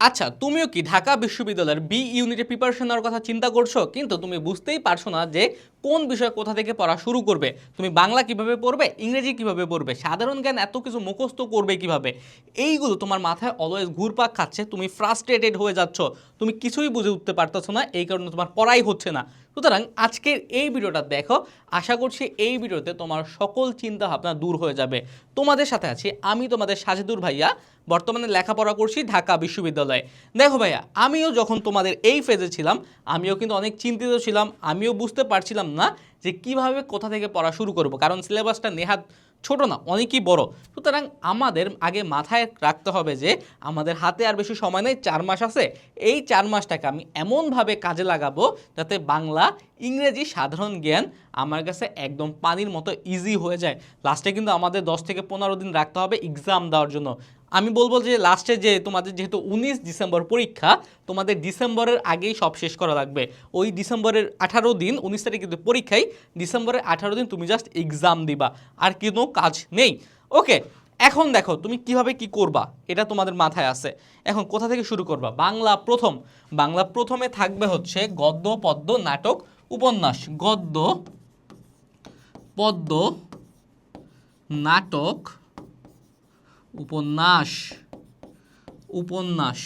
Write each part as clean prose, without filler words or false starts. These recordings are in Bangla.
আচ্ছা, তুমিও কি ঢাকা বিশ্ববিদ্যালয়ের বি ইউনিটের প্রিপারেশন নেওয়ার কথা চিন্তা করছো, কিন্তু তুমি বুঝতেই পারছো না যে কোন বিষয় কোথা থেকে পড়া শুরু করবে। তুমি বাংলা কিভাবে পড়বে, ইংরেজি কিভাবে পড়বে, সাধারণ জ্ঞান এত কিছু মুখস্থ করবে কিভাবে, এইগুলো তোমার মাথায় অলওয়েজ ঘুরপাক খাচ্ছে। তুমি ফ্রাস্ট্রেটেড হয়ে যাচ্ছ, তুমি কিছুই বুঝে উঠতে পারতেছো না, এই কারণে তোমার পড়াই হচ্ছে না। সুতরাং আজকের এই ভিডিওটা দেখো, আশা করছি এই ভিডিওতে তোমার সকল চিন্তা ভাবনা দূর হয়ে যাবে। তোমাদের সাথে আছি আমি, তোমাদের সাজেদুর ভাইয়া। বর্তমানে লেখাপড়া করছি ঢাকা বিশ্ববিদ্যালয়ে। দেখো ভাইয়া, আমিও যখন তোমাদের এই ফেজে ছিলাম, আমিও কিন্তু অনেক চিন্তিত ছিলাম। আমিও বুঝতে পারছিলাম না যে কিভাবে কোথা থেকে পড়া শুরু করব, কারণ সিলেবাসটা নেহাত ছোট না, অনেকই বড়। সুতরাং আমাদের আগে মাথায় রাখতে হবে যে আমাদের হাতে আর বেশি সময় নেই, 4 মাস আছে। এই 4 মাসটাকে আমি এমনভাবে কাজে লাগাবো যাতে বাংলা, ইংরেজি, সাধারণ জ্ঞান আমার কাছে একদম পানির মতো ইজি হয়ে যায়। লাস্টে কিন্তু আমাদের 10 থেকে 15 দিন রাখতে হবে এক্সাম দেওয়ার জন্য। আমি বলবো যে লাস্টে যে তোমাদের যেহেতু 19 ডিসেম্বর পরীক্ষা, তোমাদের ডিসেম্বরের আগেই সব শেষ করা লাগবে। ওই ডিসেম্বরের 18 দিন, 19 তারিখ কিন্তু পরীক্ষায়, ডিসেম্বরের 18 দিন তুমি জাস্ট এক্সাম দিবা, আর কোনো কাজ নেই। ওকে, এখন দেখো তুমি কিভাবে কি করবা, এটা তোমাদের মাথায় আছে। এখন কোথা থেকে শুরু করবা? বাংলা প্রথম। বাংলা প্রথমে থাকবে হচ্ছে গদ্য, পদ্য, নাটক, উপন্যাস। গদ্য, পদ্য, নাটক, উপন্যাস। উপন্যাস।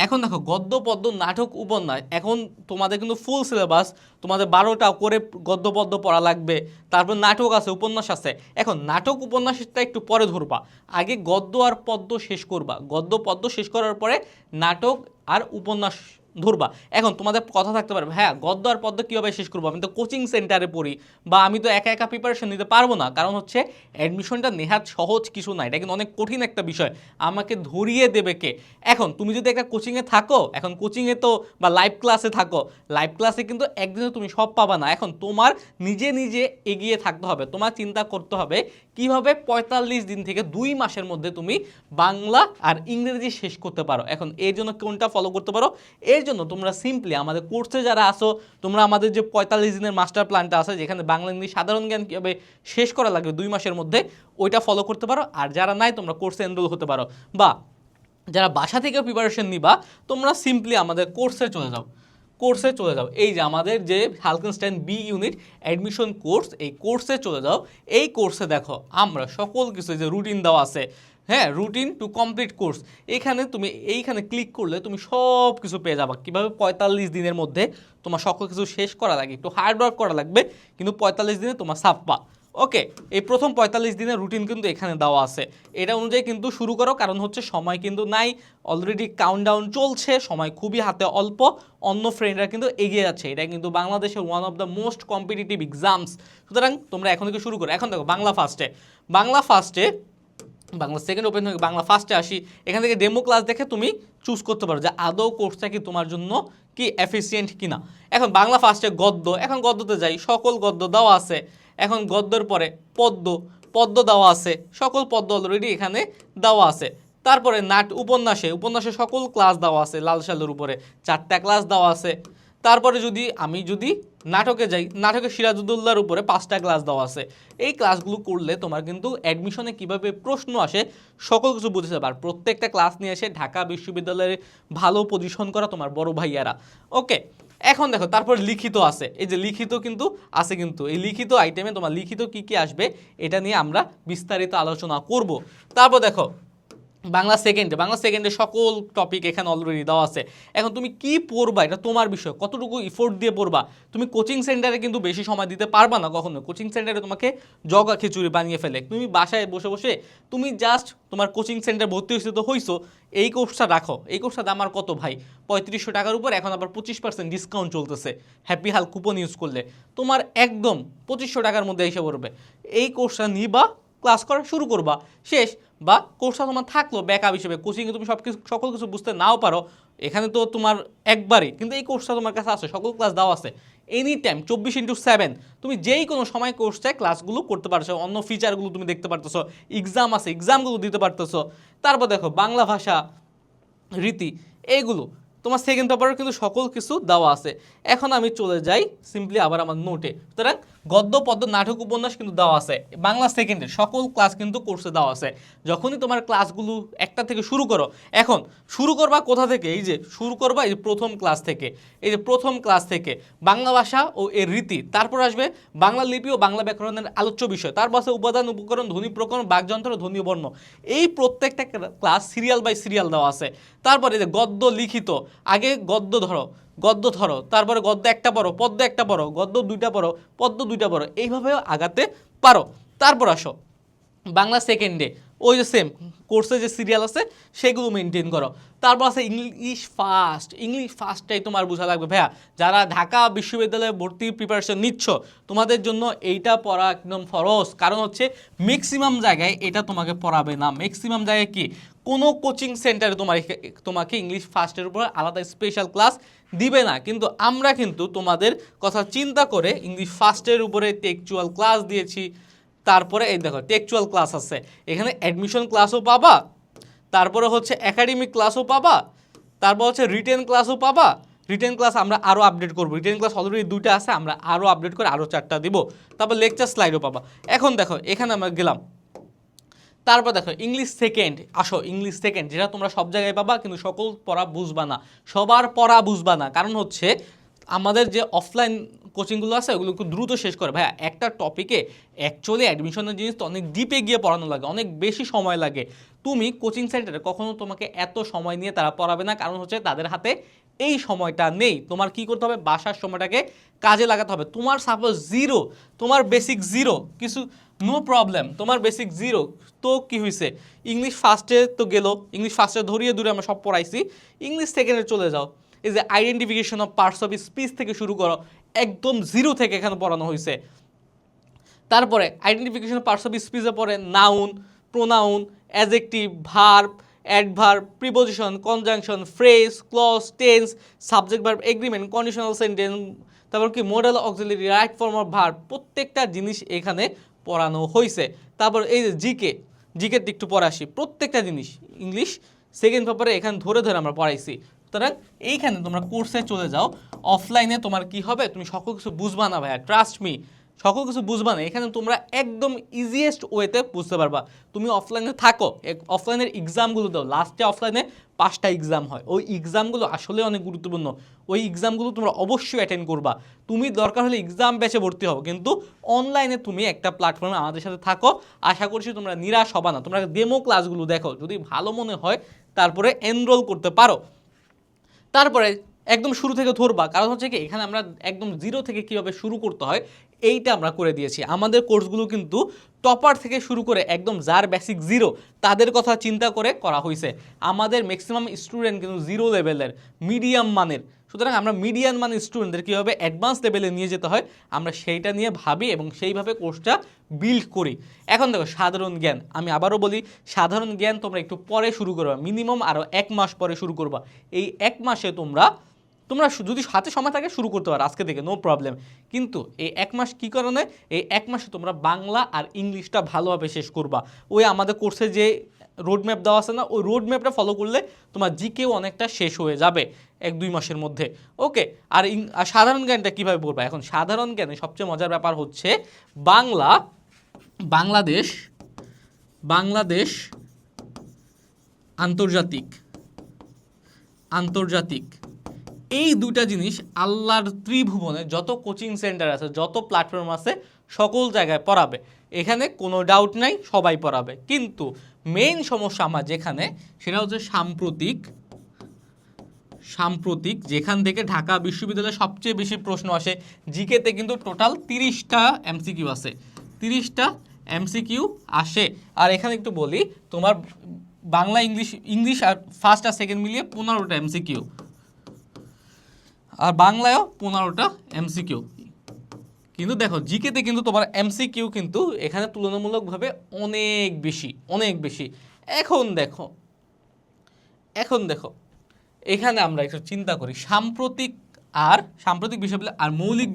এখন দেখো, গদ্য, পদ্য, নাটক, উপন্যাস, এখন তোমাদের কিন্তু ফুল সিলেবাস, তোমাদের 12টা করে গদ্য পদ্য পড়া লাগবে। তারপর নাটক আছে, উপন্যাস আছে। এখন নাটক উপন্যাসটা একটু পরে ধরবা, আগে গদ্য আর পদ্য শেষ করবা। গদ্য পদ্য শেষ করার পরে নাটক আর উপন্যাস ধরবা। এখন তোমাদের কথা থাকতে পারবে, হ্যাঁ গদ্য আর পদ্য কীভাবে শেষ করবো, আমি তো কোচিং সেন্টারে পড়ি, বা আমি তো একা একা প্রিপারেশন নিতে পারবো না। কারণ হচ্ছে অ্যাডমিশনটা নেহাত সহজ কিছু না, এটা কিন্তু অনেক কঠিন একটা বিষয়। আমাকে ধরিয়ে দেবে কে? এখন তুমি যদি একটা কোচিংয়ে থাকো, এখন কোচিংয়ে তো বা লাইভ ক্লাসে থাকো, লাইভ ক্লাসে কিন্তু একদিনে তুমি সব পাবা না। এখন তোমার নিজে নিজে এগিয়ে থাকতে হবে, তোমার চিন্তা করতে হবে কিভাবে 45 দিন থেকে 2 মাসের মধ্যে তুমি বাংলা আর ইংরেজি শেষ করতে পারো। এখন এর জন্য কোনটা ফলো করতে পারো? এর জন্য তোমরা সিম্পলি আমাদের কোর্সে যারা আসো, তোমরা আমাদের যে 45 দিনের মাস্টার প্ল্যানটা আছে, যেখানে বাংলা ইংলিশ সাধারণ জ্ঞান কীভাবে শেষ করা লাগবে 2 মাসের মধ্যে, ওইটা ফলো করতে পারো। আর যারা নাই, তোমরা কোর্সে এনরোল হতে পারো, বা যারা বাসা থেকে প্রিপারেশন নিবা, তোমরা সিম্পলি আমাদের কোর্সে চলে যাও। কোর্সে চলে যাও, এই যে আমাদের যে হালকেনস্টাইন বি ইউনিট অ্যাডমিশন কোর্স, এই কোর্সে চলে যাও। এই কোর্সে দেখো আমরা সকল কিছু যে রুটিন দেওয়া আছে, হ্যাঁ, রুটিন টু কমপ্লিট কোর্স, এখানে তুমি এইখানে ক্লিক করলে তুমি সব কিছু পেয়ে যাবা। কীভাবে 45 দিনের মধ্যে তোমার সকল কিছু শেষ করা লাগে, একটু হার্ডওয়ার্ক করা লাগবে, কিন্তু 45 দিনে তোমার ছাপ্পা। ওকে, এই প্রথম 45 দিনের রুটিন কিন্তু এখানে দেওয়া আছে, এটা অনুযায়ী কিন্তু শুরু করো। কারণ হচ্ছে সময় কিন্তু নাই, অলরেডি কাউন্টডাউন চলছে, সময় খুবই হাতে অল্প। অন্য ফ্রেন্ডরা কিন্তু এগিয়ে যাচ্ছে, এটা কিন্তু বাংলাদেশের one of the most competitive exams. সুতরাং তোমরা এখন থেকে শুরু করো। এখন দেখো, বাংলা ফার্স্টে, বাংলা ফার্স্টে, বাংলা সেকেন্ড ওপেন হয়ে বাংলা ফার্স্টে আসি। এখান থেকে ডেমো ক্লাস দেখে তুমি চুজ করতে পারো যে আদৌ কোর্সটা কি তোমার জন্য কি এফিসিয়েন্ট কিনা। এখন বাংলা ফার্স্টে গদ্য, এখন গদ্যতে যাই, সকল গদ্য দেওয়া আছে। এখন গদ্যর পরে পদ্য, পদ্য দেওয়া আছে, সকল পদ্য অলরেডি এখানে দেওয়া আছে। তারপরে উপন্যাসে, উপন্যাসে সকল ক্লাস দেওয়া আছে, লাল সালের উপরে 4টা ক্লাস দেওয়া আছে। তারপরে যদি নাটকে যাই, নাটকে সিরাজউদ্দৌলার উপরে 5টা ক্লাস দেওয়া আছে। এই ক্লাসগুলো করলে তোমার কিন্তু অ্যাডমিশনে কিভাবে প্রশ্ন আসে সকল কিছু বুঝতে পার। প্রত্যেকটা ক্লাস নিয়ে এসে ঢাকা বিশ্ববিদ্যালয়ে ভালো পজিশন করা তোমার বড় ভাইয়ারা। ওকে, এখন দেখো, তারপর লিখিত আছে, এই যে লিখিত কিন্তু আছে, কিন্তু এই লিখিত আইটেমে তোমার লিখিত কি কি আসবে এটা নিয়ে আমরা বিস্তারিত আলোচনা করব। তারপর দেখো, বাংলা সেকেন্ডে, বাংলা সেকেন্ডে সকল টপিক এখানে অলরেডি দেওয়া আছে। এখন তুমি কি পড়বা এটা তোমার বিষয়, কতটুকু ইফোর্ট দিয়ে পড়বা। তুমি কোচিং সেন্টারে কিন্তু বেশি সময় দিতে পারবা না কখনো, কোচিং সেন্টারে তোমাকে জগা খিচুড়ি বানিয়ে ফেলে। তুমি বাসায় বসে বসে তুমি জাস্ট তোমার কোচিং সেন্টার ভর্তি হয়েছে তো হইছো, এই কোর্সটা রাখো। এই কোর্সটা দাম আর কত ভাই, 3500 টাকার উপর, এখন আবার 25% ডিসকাউন্ট চলতেছে হ্যাপি হাল কুপন ইউজ করলে। তোমার একদম 2500 টাকার মধ্যে এসে পড়বে। এই কোর্সটা নিবা, ক্লাস করা শুরু করবা, শেষ। বা কোর্সটা তোমার থাকলো ব্যাকআপ হিসেবে, কোচিংয়ে তুমি সকল কিছু বুঝতে নাও পারো, এখানে তো তোমার একবারই, কিন্তু এই কোর্সটা তোমার কাছে আছে, সকল ক্লাস দেওয়া আছে এনি টাইম 24/7। তুমি যেই কোনো সময় কোর্সটায় ক্লাসগুলো করতে পারছো, অন্য ফিচারগুলো তুমি দেখতে পারতেছো, এক্সাম আছে এক্সামগুলো দিতে পারতেছো। তারপর দেখো, বাংলা ভাষা রীতি, এইগুলো তোমার সেকেন্ড পেপারে কিন্তু সকল কিছু দেওয়া আছে। এখন আমি চলে যাই সিম্পলি আবার আমার নোটে। সুতরাং গদ্য পদ্য নাটক উপন্যাস কিন্তু দেওয়া আছে, বাংলা সেকেন্ডের সকল ক্লাস কিন্তু কোর্সে দেওয়া আছে। যখনই তোমার ক্লাসগুলো একটা থেকে শুরু করো, এখন শুরু করবা কোথা থেকে? এই যে শুরু করবা এই যে প্রথম ক্লাস থেকে, এই যে প্রথম ক্লাস থেকে বাংলা ভাষা ও এর রীতি, তারপর আসবে বাংলা লিপি ও বাংলা ব্যাকরণের আলোচ্য বিষয়, তারপর আছে উপাদান উপকরণ ধ্বনি প্রকরণ বাকযন্ত্র ধ্বনি বর্ণ। এই প্রত্যেকটা ক্লাস সিরিয়াল বাই সিরিয়াল দেওয়া আছে। তারপরে যে গদ্য লিখিত, আগে গদ্য ধরো, তারপরে গদ্য একটা পড়ো, পদ্য একটা পড়ো, গদ্য দুইটা পড়ো, পদ্য দুইটা পড়ো, এইভাবেও আগাতে পারো। তারপর আসো বাংলা সেকেন্ডে, ওই যে সেম কোর্সে যে সিরিয়াল আছে সেগুলো মেনটেন করো। তারপর আছে ইংলিশ ফার্স্টটাই তোমার বোঝা লাগবে ভাইয়া। যারা ঢাকা বিশ্ববিদ্যালয়ে ভর্তি প্রিপারেশন নিচ্ছ, তোমাদের জন্য এইটা পড়া একদম ফরজ। কারণ হচ্ছে ম্যাক্সিমাম জায়গায় এটা তোমাকে পড়াবে না। ম্যাক্সিমাম জায়গায় কি কোনো কোচিং সেন্টারে তোমাকে ইংলিশ ফার্স্টের উপর আলাদা স্পেশাল ক্লাস দিবে না। কিন্তু আমরা কিন্তু তোমাদের কথা চিন্তা করে ইংলিশ ফার্স্টের উপরে টেকচুয়াল ক্লাস দিয়েছি। তারপরে এই দেখো টেকচুয়াল ক্লাস আছে, এখানে অ্যাডমিশন ক্লাসও পাবা, তারপরে হচ্ছে একাডেমিক ক্লাসও পাবা, তারপর হচ্ছে রিটেন ক্লাসও পাবা। রিটেন ক্লাস আমরা আরও আপডেট করবো, রিটেন ক্লাস অলরেডি 2টা আছে, আমরা আরও আপডেট করে আরও 4টা দিব। তারপর লেকচার স্লাইডও পাবা। এখন দেখো এখানে আমরা গেলাম, তারপর দেখো ইংলিশ সেকেন্ড, আসো ইংলিশ সেকেন্ড যেটা তোমরা সব জায়গায় পাবা, কিন্তু সকল পড়া বুঝবা না, সবার পড়া বুঝবা না। কারণ হচ্ছে আমাদের যে অফলাইন কোচিংগুলো আছে ওগুলো খুব দ্রুত শেষ করে ভাইয়া। একটা টপিকে অ্যাকচুয়ালি অ্যাডমিশনের জিনিস তো অনেক ডিপে গিয়ে পড়ানো লাগে, অনেক বেশি সময় লাগে। তুমি কোচিং সেন্টারে কখনো তোমাকে এত সময় নিয়ে তারা পড়াবে না, কারণ হচ্ছে তাদের হাতে এই সময়টা নেই। তোমার কি করতে হবে? বাসার সময়টাকে কাজে লাগাতে হবে। তোমার সাপোজ জিরো, তোমার বেসিক জিরো কিছু, নো প্রবলেম, তোমার বেসিক জিরো তো কি হয়েছে, ইংলিশ ফার্স্টে তো গেলো, ইংলিশ ফার্স্টে ধরিয়ে দূরে আমরা সব পড়াইছি, ইংলিশ সেকেন্ডে চলে যাও। এই যে identification of parts of speech থেকে শুরু করো, একদম জিরো থেকে এখানে পড়ানো হয়েছে। তারপরে আইডেন্টিফিকেশন অফ পার্টস অফ স্পিচে পড়ে noun, pronoun, adjective, verb, adverb, preposition, conjunction, phrase, clause, tense, subject verb, agreement, conditional sentence, তারপর কি modal auxiliary, right form of verb, প্রত্যেকটা জিনিস এখানে পড়ানো হয়েছে। তারপর এই যে জিকে একটু পড়ে আসি, প্রত্যেকটা জিনিস ইংলিশ সেকেন্ড পেপারে এখানে ধরে ধরে আমরা পড়াইছি। সুতরাং এইখানে তোমরা কোর্সে চলে যাও। অফলাইনে তোমার কি হবে, তুমি সকল কিছু বুঝবা না ভাইয়া, ট্রাস্ট মি, সকল কিছু বুঝবা না। এখানে তোমরা একদম ইজিয়েস্ট ওয়েতে বুঝতে পারবা। তুমি অফলাইনে থাকো, অফলাইনের এক্সামগুলো দাও, লাস্টে অফলাইনে 5টা এক্সাম হয়, ওই এক্সামগুলো আসলে অনেক গুরুত্বপূর্ণ। ওই এক্সামগুলো তোমরা অবশ্যই অ্যাটেন্ড করবা। তুমি দরকার হলে এক্সাম ব্যাচে ভর্তি হও, কিন্তু অনলাইনে তুমি একটা প্ল্যাটফর্মে আমাদের সাথে থাকো। আশা করছি তোমরা নিরাশ হবা না। তোমরা ডেমো ক্লাসগুলো দেখো, যদি ভালো মনে হয় তারপরে এনরোল করতে পারো। তারপরে একদম শুরু থেকে ধরবা, কারণ হচ্ছে কি এখানে আমরা একদম জিরো থেকে কিভাবে শুরু করতে হয় এইটা আমরা করে দিয়েছি। আমাদের কোর্সগুলো কিন্তু টপার থেকে শুরু করে একদম যার বেসিক জিরো তাদের কথা চিন্তা করে করা হয়েছে। আমাদের ম্যাক্সিমাম স্টুডেন্ট কিন্তু জিরো লেভেলের, মিডিয়াম মানের। সুতরাং আমরা মিডিয়াম মানের স্টুডেন্টদের কীভাবে অ্যাডভান্স লেভেলে নিয়ে যেতে হয় আমরা সেইটা নিয়ে ভাবি এবং সেইভাবে কোর্সটা বিল্ড করি। এখন দেখো সাধারণ জ্ঞান, আমি আবারও বলি সাধারণ জ্ঞান তোমরা একটু পরে শুরু করবা, মিনিমাম আরও 1 মাস পরে শুরু করবা। এই 1 মাসে তোমরা যদি হাতে সময় থাকে শুরু করতে পারো আজকে থেকে, নো প্রবলেম। কিন্তু এই 1 মাস কী কারণে, এই 1 মাসে তোমরা বাংলা আর ইংলিশটা ভালোভাবে শেষ করবা। ওই আমাদের কোর্সে যে রোডম্যাপ দেওয়া আছে না, ওই রোডম্যাপটা ফলো করলে তোমার জিকেও অনেকটা শেষ হয়ে যাবে 1-2 মাসের মধ্যে। ওকে, আর সাধারণ জ্ঞানটা কীভাবে পড়বা? এখন সাধারণ জ্ঞানে সবচেয়ে মজার ব্যাপার হচ্ছে বাংলাদেশ আন্তর্জাতিক এই দুটা জিনিস আল্লাহর ত্রিভুবনে যত কোচিং সেন্টার আছে, যত প্ল্যাটফর্ম আছে, সকল জায়গায় পড়াবে। এখানে কোনো ডাউট নাই, সবাই পড়াবে। কিন্তু মেইন সমস্যা আমার যেখানে, সেটা হচ্ছে সাম্প্রতিক যেখান থেকে ঢাকা বিশ্ববিদ্যালয়ে সবচেয়ে বেশি প্রশ্ন আসে। জিকেতে কিন্তু টোটাল 30টা এমসিকিউ আছে, 30টা এমসিকিউ আসে। আর এখানে একটু বলি, তোমার বাংলা ইংলিশ আর ফার্স্ট আর সেকেন্ড মিলিয়ে 15টা এমসিকিউ, আর বাংলায়ও 15টা এমসিকিউ। কিন্তু দেখো জিকেতে কিন্তু তোমার এমসিকিউ কিন্তু এখানে তুলনামূলকভাবে অনেক বেশি। এখন দেখো এখানে আমরা একটু চিন্তা করি, সাম্প্রতিক আর সাম্প্রতিক বিষয় বলে আর মৌলিক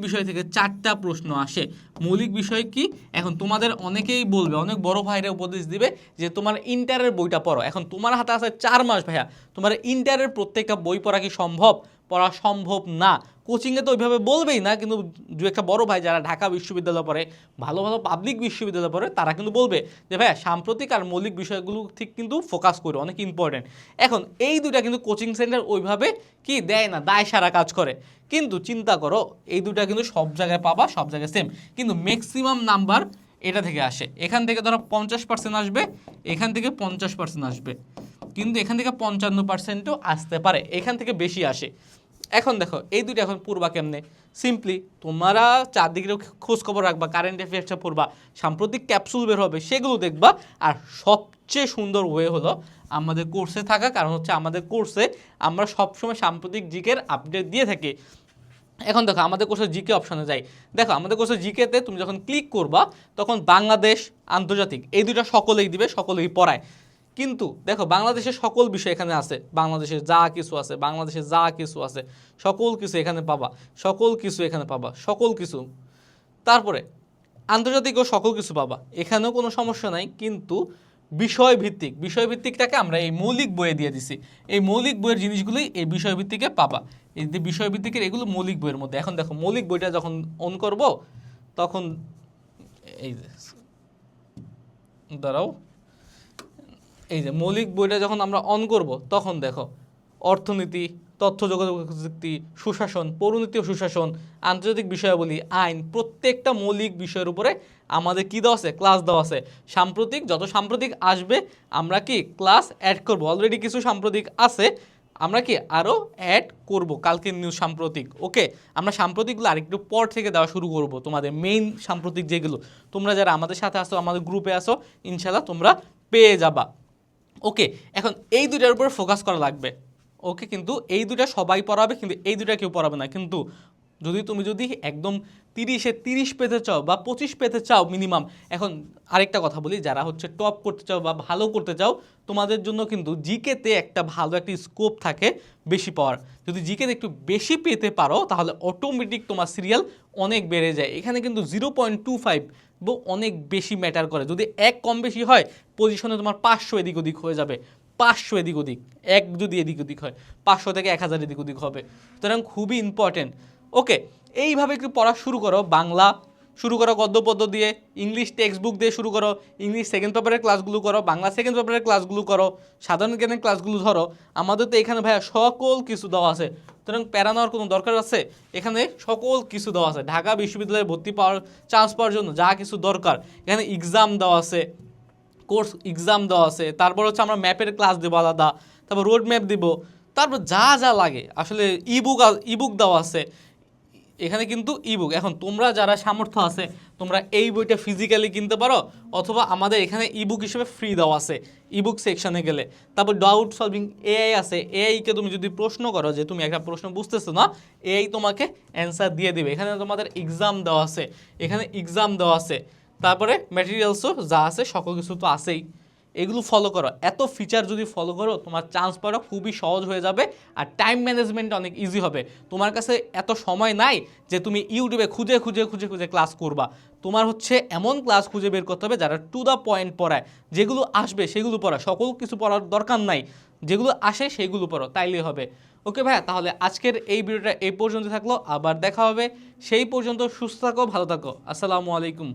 বিষয় থেকে 4টা প্রশ্ন আসে। মৌলিক বিষয় কি, এখন তোমাদের অনেকেই বলবে, অনেক বড় ভাইরা উপদেশ দিবে যে তোমার ইন্টারের বইটা পড়ো। এখন তোমার হাতে আছে 4 মাস ভাইয়া, তোমার ইন্টারের প্রত্যেকটা বই পড়া কি সম্ভব? পড়া সম্ভব না। কোচিংয়ে তো ওইভাবে বলবেই না, কিন্তু দু একটা বড় ভাই যারা ঢাকা বিশ্ববিদ্যালয় পড়ে, ভালো ভালো পাবলিক বিশ্ববিদ্যালয় পড়ে, তারা কিন্তু বলবে যে ভাইয়া সাম্প্রতিক আর মৌলিক বিষয়গুলো ঠিক কিন্তু ফোকাস করো, অনেক ইম্পর্টেন্ট। এখন এই দুটা কিন্তু কোচিং সেন্টার ওইভাবে কি দেয় না, দায় সারা কাজ করে। কিন্তু চিন্তা করো, এই দুটা কিন্তু সব জায়গায় পাবা, সব জায়গায় সেম, কিন্তু ম্যাক্সিমাম নাম্বার এটা থেকে আসে। এখান থেকে ধরো 50% আসবে, এখান থেকে 50% আসবে, কিন্তু এখান থেকে 55%ও আসতে পারে, এখান থেকে বেশি আসে। এখন দেখো এই দুটো এখন পড়বা কেমনে? সিম্পলি তোমরা চারদিকে খোঁজ খবর রাখবা, কারেন্ট অ্যাফেয়ার্সটা পড়বা, সাম্প্রতিক ক্যাপসুল বের হবে সেগুলো দেখবা। আর সবচেয়ে সুন্দর ওয়ে হলো আমাদের কোর্সে থাকা, কারণ হচ্ছে আমাদের কোর্সে আমরা সবসময় সাম্প্রতিক জিকের আপডেট দিয়ে থাকি। এখন দেখো আমাদের কোর্সে জিকে অপশনে যাই, দেখো আমাদের কোর্সে জিকেতে তুমি যখন ক্লিক করবা তখন বাংলাদেশ, আন্তর্জাতিক এই দুটো সকলেই দিবে, সকলেই পড়ায়। কিন্তু দেখো বাংলাদেশের সকল বিষয় এখানে আছে, বাংলাদেশের যা কিছু আছে, বাংলাদেশের যা কিছু আছে সকল কিছু এখানে পাবা, সকল কিছু এখানে পাবা, সকল কিছু। তারপরে আন্তর্জাতিকও সকল কিছু পাবা, এখানেও কোনো সমস্যা নাই। কিন্তু বিষয়ভিত্তিকটাকে আমরা এই মৌলিক বইয়ে দিয়ে দিছি, এই মৌলিক বইয়ের জিনিসগুলোই এই বিষয়ভিত্তিকে পাবা। এই যে বিষয়ভিত্তিকের এগুলো মৌলিক বইয়ের মধ্যে। এখন দেখো মৌলিক বইটা যখন অন করব তখন এই যে দাঁড়াও, এই যে মৌলিক বইটা যখন আমরা অন করব তখন দেখো অর্থনীতি, তথ্য যোগাযোগ প্রযুক্তি, সুশাসন, পৌরনীতি ও সুশাসন, আন্তর্জাতিক বিষয়াবলী, আইন, প্রত্যেকটা মৌলিক বিষয়ের উপরে আমাদের কি দেওয়া আছে, ক্লাস দেওয়া আছে। সাম্প্রতিক যত সাম্প্রতিক আসবে আমরা কি ক্লাস অ্যাড করব, অলরেডি কিছু সাম্প্রতিক আছে, আমরা কি আরও অ্যাড করব কালকের নিউজ সাম্প্রতিক। ওকে, আমরা সাম্প্রতিকগুলো আরেকটু পর থেকে দেওয়া শুরু করব, তোমাদের মেইন সাম্প্রতিক যেগুলো তোমরা যারা আমাদের সাথে আসো, আমাদের গ্রুপে আসো, ইনশাল্লাহ তোমরা পেয়ে যাবা। ওকে, এখন এই দুটার উপর ফোকাস করা লাগবে। ওকে, কিন্তু এই দুটা সবাই পড়াবে, কিন্তু এই দুটা কেউ পড়াবে না। কিন্তু তুমি যদি একদম 30 পেতে চাও বা 25 পেতে চাও মিনিমাম, এখন আরেকটা কথা বলি, যারা হচ্ছে টপ করতে চাও বা ভালো করতে চাও, তোমাদের জন্য কিন্তু জিকেতে একটা ভালো একটা স্কোপ থাকে বেশি পাওয়ার। যদি জিকেতে একটু বেশি পেতে পারো তাহলে অটোমেটিক তোমার সিরিয়াল অনেক বেড়ে যায়। এখানে কিন্তু 0.25 অনেক বেশি ম্যাটার করে। যদি এক কম বেশি হয় পজিশনে তোমার 500 এদিক ওদিক হয়ে যাবে, 500 এদিক ওদিক, এক যদি এদিক ওদিক হয় 500 থেকে 1000 এদিক ওদিক হবে। সুতরাং খুবই ইম্পর্টেন্ট। ওকে, এইভাবে একটু পড়া শুরু করো, বাংলা শুরু করো গদ্য পদ্য দিয়ে, ইংলিশ টেক্সট বুক দিয়ে শুরু করো, ইংলিশ সেকেন্ড পেপারের ক্লাসগুলো করো, বাংলা সেকেন্ড পেপারের ক্লাসগুলো করো, সাধারণ জ্ঞানের ক্লাসগুলো ধরো। আমাদের তো এখানে ভাইয়া সকল কিছু দেওয়া আছে, সুতরাং প্যারা নেওয়ার কোনো দরকার আছে? এখানে সকল কিছু দেওয়া আছে, ঢাকা বিশ্ববিদ্যালয়ে ভর্তি পাওয়ার চান্স পাওয়ার জন্য যা কিছু দরকার এখানে এক্সাম দেওয়া আছে, কোর্স এক্সাম দেওয়া আছে, তারপর হচ্ছে আমরা ম্যাপের ক্লাস দেবো আলাদা, তারপর রোড ম্যাপ দিব, তারপর যা যা লাগে আসলে ইবুক দেওয়া আছে এখানে কিন্তু ইবুক। এখন তোমরা যারা সামর্থ্য আছে তোমরা এই বইটা ফিজিক্যালি কিনতে পারো, অথবা আমাদের এখানে ইবুক হিসেবে ফ্রি দেওয়া আছে ইবুক সেকশনে গেলে। তারপর ডাউট সলভিং এআই আছে, এআইকে তুমি যদি প্রশ্ন করো যে তুমি একটা প্রশ্ন বুঝতেছো না, এআই তোমাকে অ্যান্সার দিয়ে দিবে। এখানে তোমাদের এক্সাম দেওয়া আছে, এখানে এক্সাম দেওয়া আছে, তারপরে ম্যাটেরিয়ালসও যা আছে সকল কিছু তো আছেই। এগুলো ফলো করো, এত ফিচার যদি ফলো করো তোমার চান্স পাওয়া খুবই সহজ হয়ে যাবে, আর টাইম ম্যানেজমেন্ট অনেক ইজি হবে। তোমার কাছে এত সময় নাই যে তুমি ইউটিউবে খুঁজে খুঁজে খুঁজে খুঁজে ক্লাস করবা। তোমার হচ্ছে এমন ক্লাস খুঁজে বের করতে হবে যারা টু দ্য পয়েন্ট পড়ায়, যেগুলো আসবে সেগুলো পড়া, সকল কিছু পড়ার দরকার নাই, যেগুলো আসে সেগুলো পড়ো, তাইলেই হবে। ওকে ভাইয়া, তাহলে আজকের এই ভিডিওটা এই পর্যন্ত থাকলো, আবার দেখা হবে। সেই পর্যন্ত সুস্থ থাকো, ভালো থাকো, আসসালামু আলাইকুম।